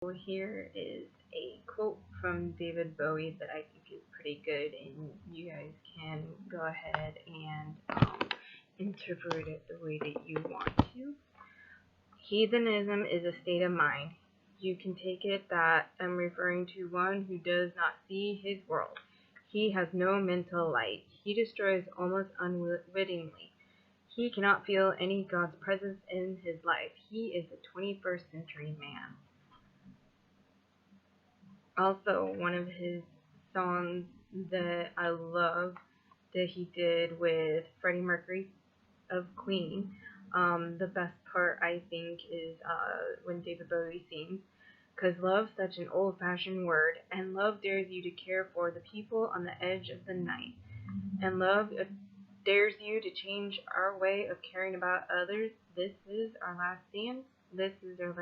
Here is a quote from David Bowie that I think is pretty good, and you guys can go ahead and interpret it the way that you want to. Heathenism is a state of mind. You can take it that I'm referring to one who does not see his world. He has no mental light. He destroys almost unwittingly. He cannot feel any God's presence in his life. He is a 21st century man. Also, one of his songs that I love that he did with Freddie Mercury of Queen. The best part, I think, is when David Bowie sings, "'Cause love's such an old-fashioned word, and love dares you to care for the people on the edge of the night. And love dares you to change our way of caring about others. This is our last dance. This is our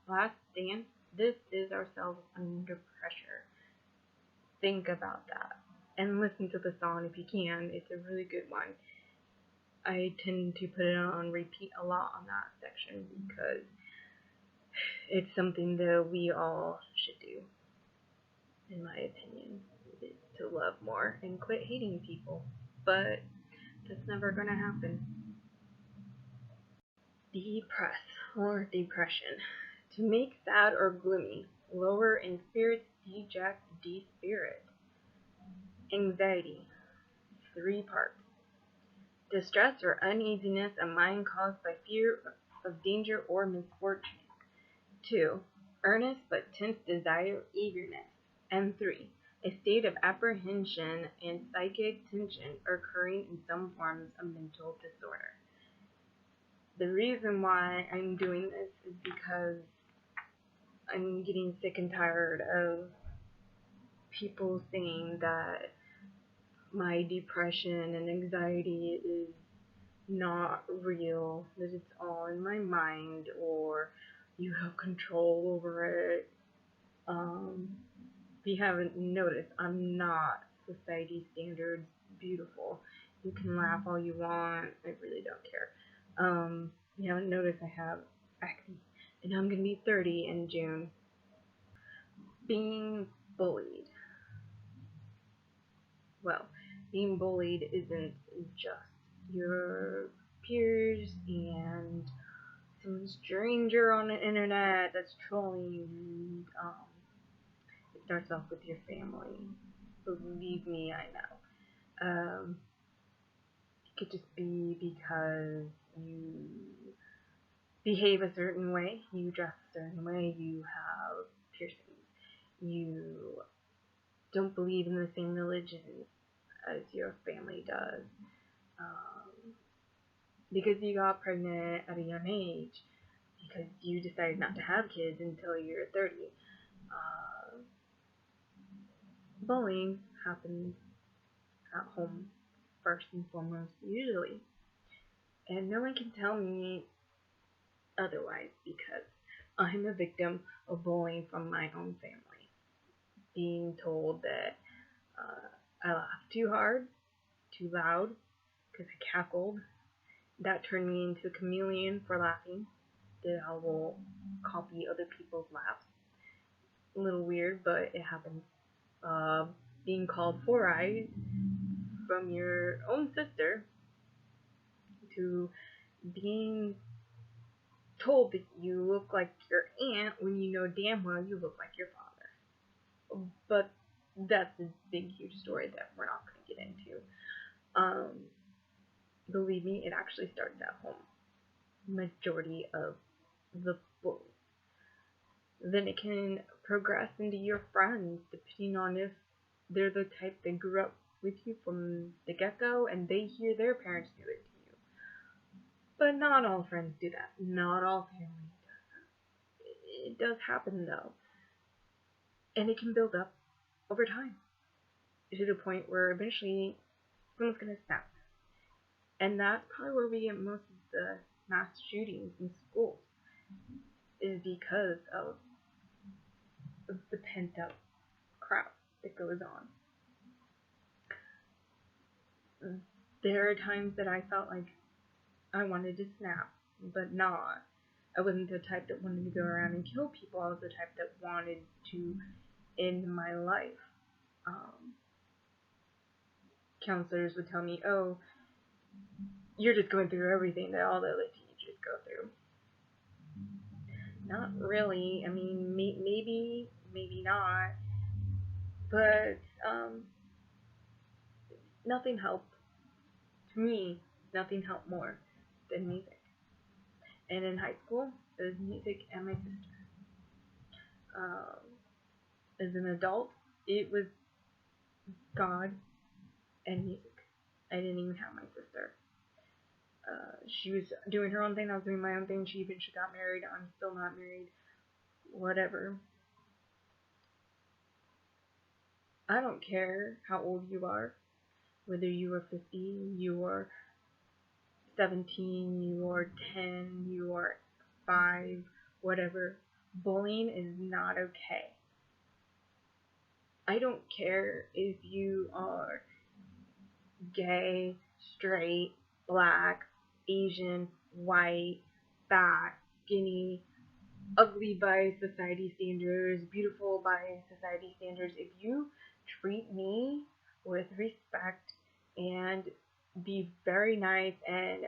last dance. This is ourselves under pressure." Think about that. And listen to the song if you can. It's a really good one. I tend to put it on repeat a lot on that section because it's something that we all should do, in my opinion, is to love more and quit hating people. But that's never going to happen. Depress or depression. To make sad or gloomy, lower in spirits, deject, despirit. Anxiety. 3 parts. Distress or uneasiness of mind caused by fear of danger or misfortune. 2. Earnest but tense desire, eagerness. And 3. A state of apprehension and psychic tension occurring in some forms of mental disorder. The reason why I'm doing this is because I'm getting sick and tired of people saying that my depression and anxiety is not real, that it's all in my mind, or you have control over it. If you haven't noticed, I'm not society standards beautiful. You can laugh all you want, I really don't care. If you haven't noticed, I have acne, and I'm gonna be 30 in June. Being bullied. Well, being bullied isn't just your peers and some stranger on the internet that's trolling you. It starts off with your family. Believe me, I know. It could just be because you behave a certain way, you dress a certain way, you have piercings, you don't believe in the same religion as your family does, because you got pregnant at a young age, because you decided not to have kids until you're 30. Bullying happens at home first and foremost, usually. And no one can tell me otherwise because I'm a victim of bullying from my own family. Being told that I laughed too hard, too loud, because I cackled. That turned me into a chameleon for laughing. That I will copy other people's laughs. A little weird, but it happens. Being called Four Eyes from your own sister to being told that you look like your aunt when you know damn well you look like your father. But that's a big, huge story that we're not going to get into. Believe me, it actually starts at home. Majority of the bullies. Then it can progress into your friends, depending on if they're the type that grew up with you from the get-go and they hear their parents do it to you. But not all friends do that. Not all family does that. It does happen though. And it can build up over time to the point where eventually someone's going to snap. And that's probably where we get most of the mass shootings in schools, is because of the pent-up crap that goes on. There are times that I felt like I wanted to snap, but not. I wasn't the type that wanted to go around and kill people. I was the type that wanted to end my life. Counselors would tell me, oh, you're just going through everything that all the other teenagers go through. Not really. I mean, maybe not. But nothing helped. To me, nothing helped more than music. And in high school, it was music and my sister. As an adult, it was God and music. I didn't even have my sister. She was doing her own thing, I was doing my own thing. She eventually got married. I'm still not married. Whatever. I don't care how old you are, whether you are 50, you are 17, you are 10, you are 5, whatever. Bullying is not okay. I don't care if you are gay, straight, black, Asian, white, fat, skinny, ugly by society standards, beautiful by society standards. If you treat me with respect and be very nice and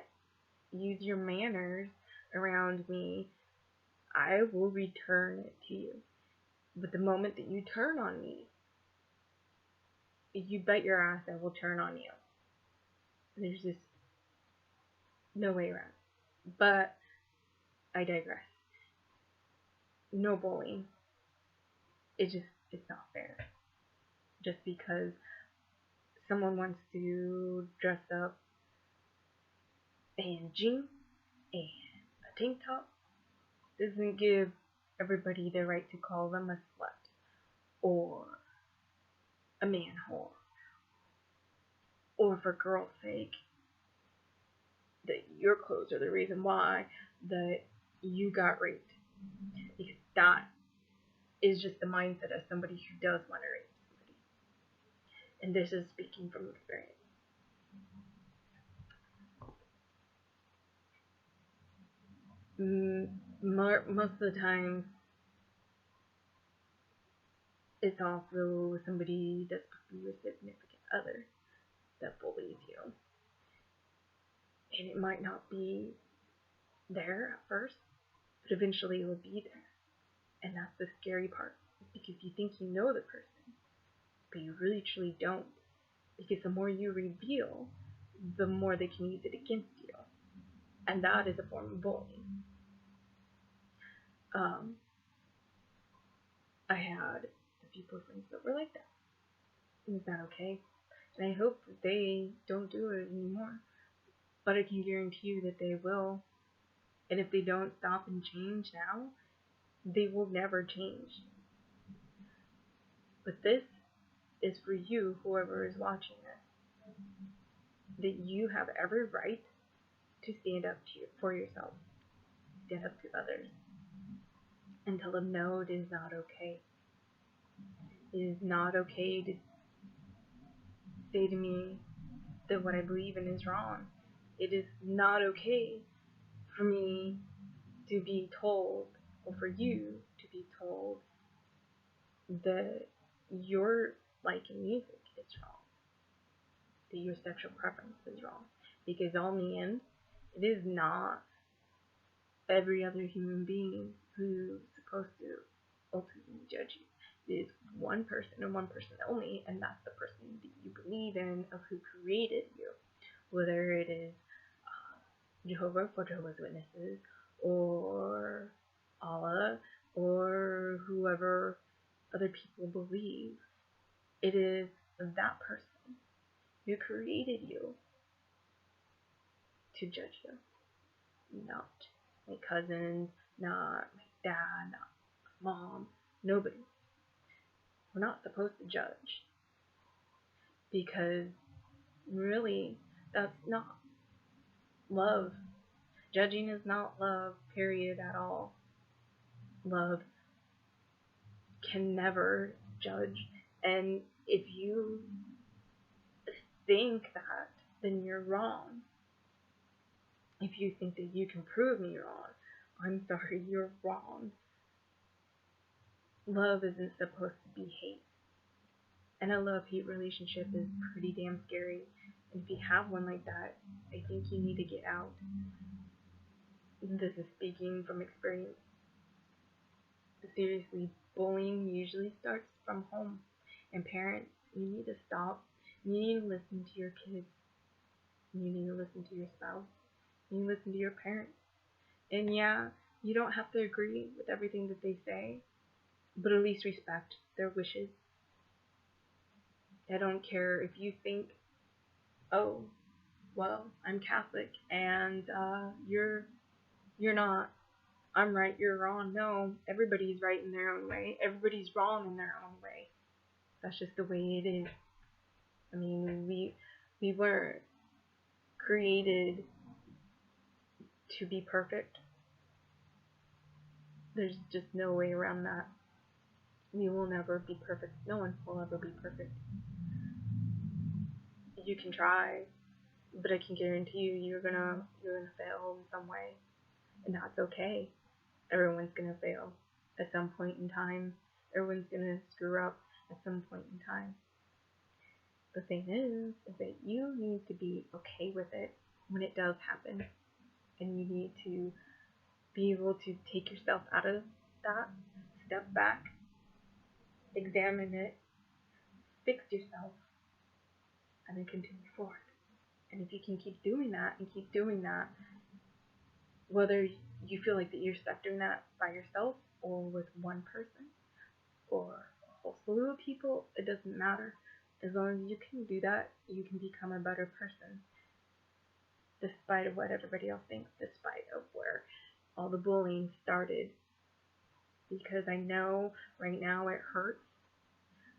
use your manners around me, I will return it to you. But the moment that you turn on me, you bet your ass I will turn on you. There's just no way around. But I digress. No bullying. It's not fair. Just because someone wants to dress up in jeans and a tank top doesn't give everybody the right to call them a slut or a man whore, or for girl's sake that your clothes are the reason why that you got raped. Because that is just the mindset of somebody who does want to rape somebody. And this is speaking from experience. Most of the time, it's also somebody that's your significant other that bullies you. And it might not be there at first, but eventually it will be there. And that's the scary part, because you think you know the person, but you really truly don't. Because the more you reveal, the more they can use it against you. And that is a form of bullying. I had a few boyfriends that were like that. Is that okay? And I hope that they don't do it anymore. But I can guarantee you that they will. And if they don't stop and change now, they will never change. But this is for you, whoever is watching this. That you have every right to stand up for yourself. Stand up to others. And tell them, no, it is not okay. It is not okay to say to me that what I believe in is wrong. It is not okay for me to be told, or for you to be told, that your liking music is wrong. That your sexual preference is wrong. Because on the end, it is not every other human being who's supposed to ultimately judge you. It is one person and one person only, and that's the person that you believe in, of who created you. Whether it is Jehovah for Jehovah's Witnesses, or Allah, or whoever other people believe, it is that person who created you to judge you. Not my cousins, not my dad, not my mom, nobody. We're not supposed to judge, because really, that's not love. Judging is not love, period, at all. Love can never judge, and if you think that, then you're wrong. If you think that you can prove me wrong I'm sorry, you're wrong. Love isn't supposed to be hate. And a love-hate relationship is pretty damn scary. And if you have one like that, I think you need to get out. This is speaking from experience. Seriously, bullying usually starts from home. And parents, you need to stop. You need to listen to your kids. You need to listen to your spouse. You need to listen to your parents. And yeah, you don't have to agree with everything that they say, but at least respect their wishes. I don't care if you think, oh, well, I'm Catholic and you're not. I'm right, you're wrong. No, everybody's right in their own way. Everybody's wrong in their own way. That's just the way it is. I mean, we weren't created to be perfect. There's just no way around that. We will never be perfect. No one will ever be perfect. You can try, but I can guarantee you you're gonna fail in some way. And that's okay. Everyone's gonna fail at some point in time. Everyone's gonna screw up at some point in time. The thing is that you need to be okay with it when it does happen. And you need to be able to take yourself out of that, step back, examine it, fix yourself, and then continue forward. And if you can keep doing that and keep doing that, whether you feel like that you're stuck doing that by yourself or with one person or a whole slew of people, it doesn't matter. As long as you can do that, you can become a better person. Despite of what everybody else thinks, despite of where all the bullying started. Because I know right now it hurts.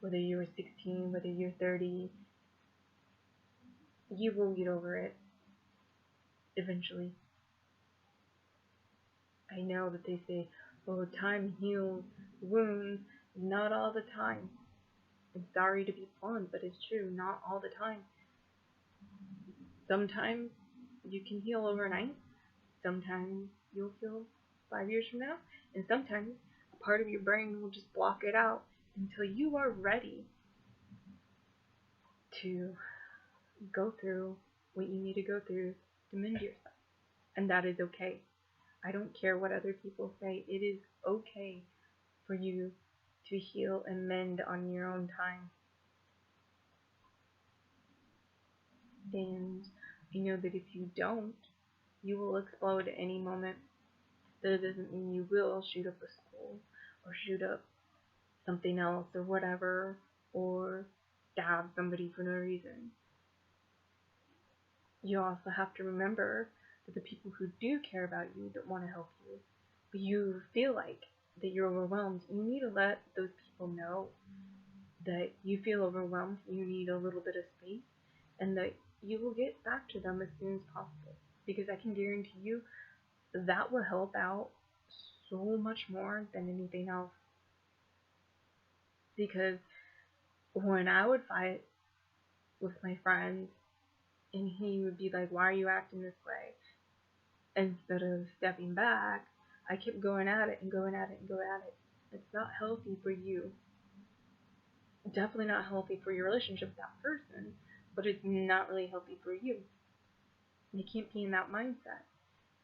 Whether you were 16, whether you're 30, you will get over it eventually. I know that they say, oh, time heals wounds. Not all the time. I'm sorry to be blunt, but it's true. Not all the time. Sometimes you can heal overnight. Sometimes you'll heal 5 years from now. And sometimes a part of your brain will just block it out until you are ready to go through what you need to go through to mend yourself. And that is okay. I don't care what other people say. It is okay for you to heal and mend on your own time. And I know that if you don't, you will explode at any moment. That doesn't mean you will shoot up a school or shoot up something else or whatever, or stab somebody for no reason. You also have to remember that the people who do care about you don't want to help you, but you feel like that you're overwhelmed. You need to let those people know that you feel overwhelmed, you need a little bit of space, and that you will get back to them as soon as possible. Because I can guarantee you that will help out so much more than anything else. Because when I would fight with my friend and he would be like, why are you acting this way? Instead of stepping back, I kept going at it and going at it and going at it. It's not healthy for you. Definitely not healthy for your relationship with that person, but it's not really healthy for you. You can't be in that mindset.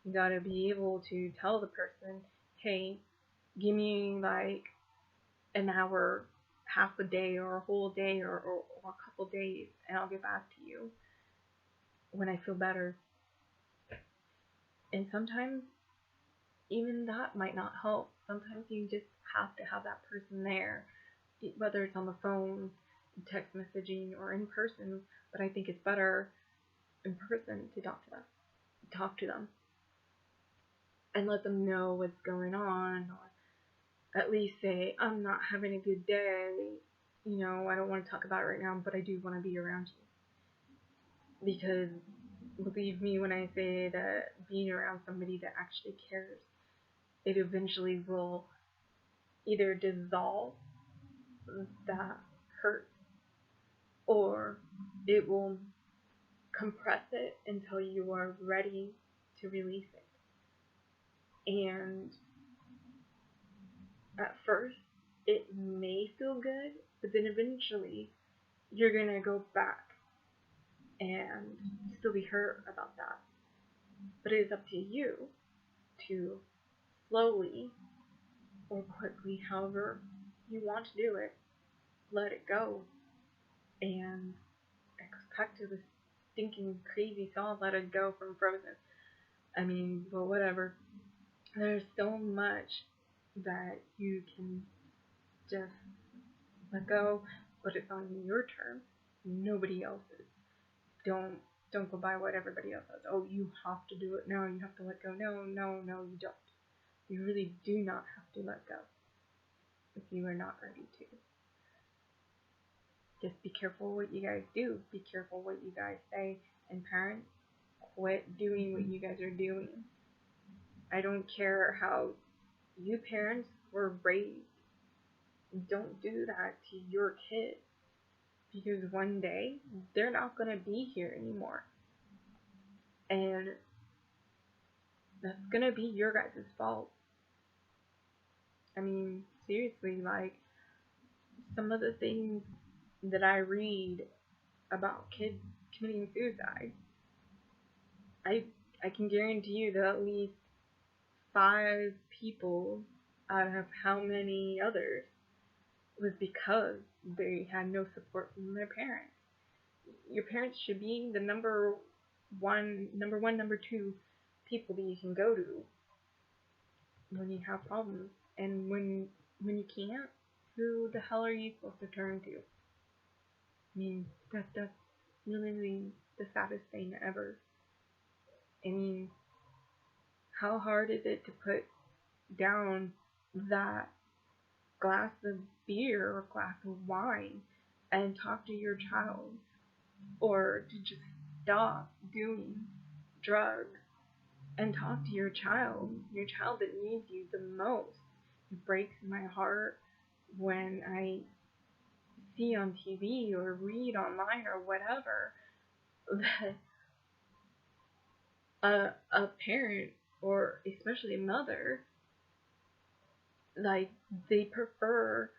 You gotta be able to tell the person, hey, give me like an hour, half a day, or a whole day, or a couple days, and I'll get back to you when I feel better. And sometimes even that might not help. Sometimes you just have to have that person there, whether it's on the phone, text messaging, or in person. But I think it's better in person to talk to them and let them know what's going on, or at least say, I'm not having a good day, I don't want to talk about it right now, but I do want to be around you. Because believe me when I say that being around somebody that actually cares, it eventually will either dissolve that hurt, or it will compress it until you are ready to release it. And at first, it may feel good, but then eventually, you're gonna go back and still be hurt about that. But it is up to you to slowly or quickly, however you want to do it, let it go and expect to this stinking crazy song Let It Go from Frozen. I mean, well, whatever. There's so much that you can just let go, but it's on your terms, nobody else's. Don't go by what everybody else says. Oh, you have to do it now. You have to let go. No, you don't. You really do not have to let go if you are not ready to. Just be careful what you guys do. Be careful what you guys say. And parents, quit doing what you guys are doing. I don't care how you parents were raised. Don't do that to your kids. Because one day, they're not going to be here anymore. And that's going to be your guys' fault. I mean, seriously, like, some of the things that I read about kids committing suicide, I can guarantee you that at least 5 people out of how many others was because they had no support from their parents. Your parents should be the number one, number 2 people that you can go to when you have problems. And when you can't, who the hell are you supposed to turn to? I mean, that's really the saddest thing ever. I mean, how hard is it to put down that glass of beer or glass of wine and talk to your child, or to just stop doing drugs and talk to your child that needs you the most? It breaks my heart when I see on TV or read online or whatever that a parent, or especially a mother, like, they prefer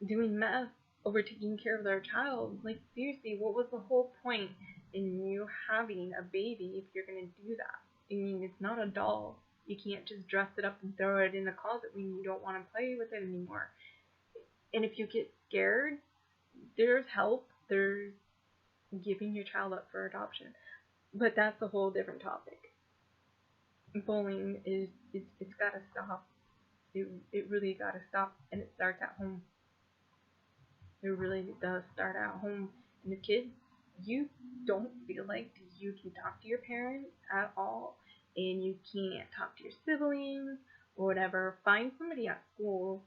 doing meth over taking care of their child. Like, seriously, what was the whole point in you having a baby if you're gonna do that? I mean, it's not a doll. You can't just dress it up and throw it in the closet when you don't want to play with it anymore. And if you get scared, there's help. There's giving your child up for adoption. But that's a whole different topic. Bullying it's gotta stop. It really gotta stop, and it starts at home. It really does start at home. And the kids, you don't feel like you can talk to your parents at all, and you can't talk to your siblings or whatever, find somebody at school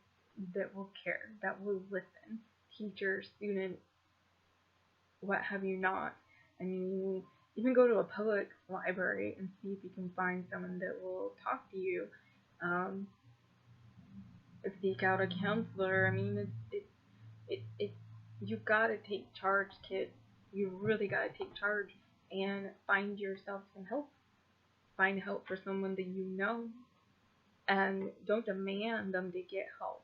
that will care, that will listen. Teacher, student, what have you not. I mean, even go to a public library and see if you can find someone that will talk to you. Seek out a counselor. I mean, you gotta take charge, kids. You really gotta take charge and find yourself some help. Find help for someone that you know, and don't demand them to get help.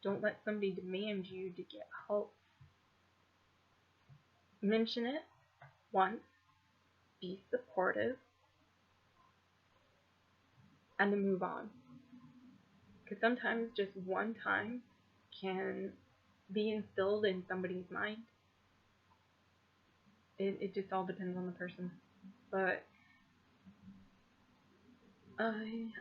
Don't let somebody demand you to get help. Mention it once, be supportive, and then move on. Because sometimes just one time can be instilled in somebody's mind. It just all depends on the person. But I'm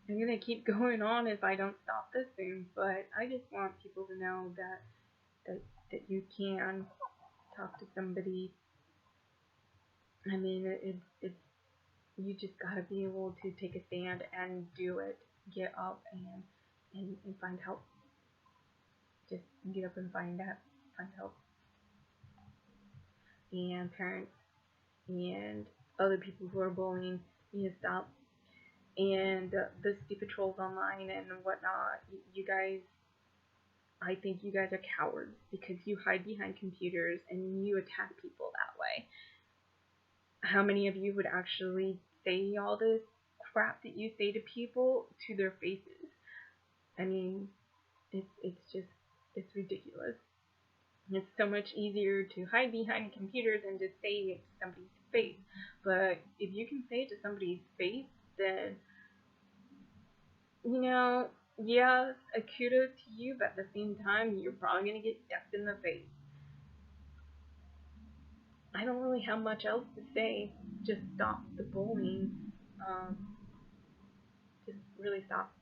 gonna keep going on if I don't stop this soon. But I just want people to know that you can talk to somebody. I mean, it's you just gotta be able to take a stand and do it. Get up and find help. Just get up and find help. And parents and other people who are bullying need to stop. And the stupid trolls online and whatnot, you guys, I think you guys are cowards because you hide behind computers and you attack people that way. How many of you would actually say all this crap that you say to people to their faces. I mean, it's ridiculous. It's so much easier to hide behind a computer than to say it to somebody's face. But if you can say it to somebody's face, then, yeah, a kudos to you, but at the same time, you're probably going to get decked in the face. I don't really have much else to say. Just stop the bullying. Just really stop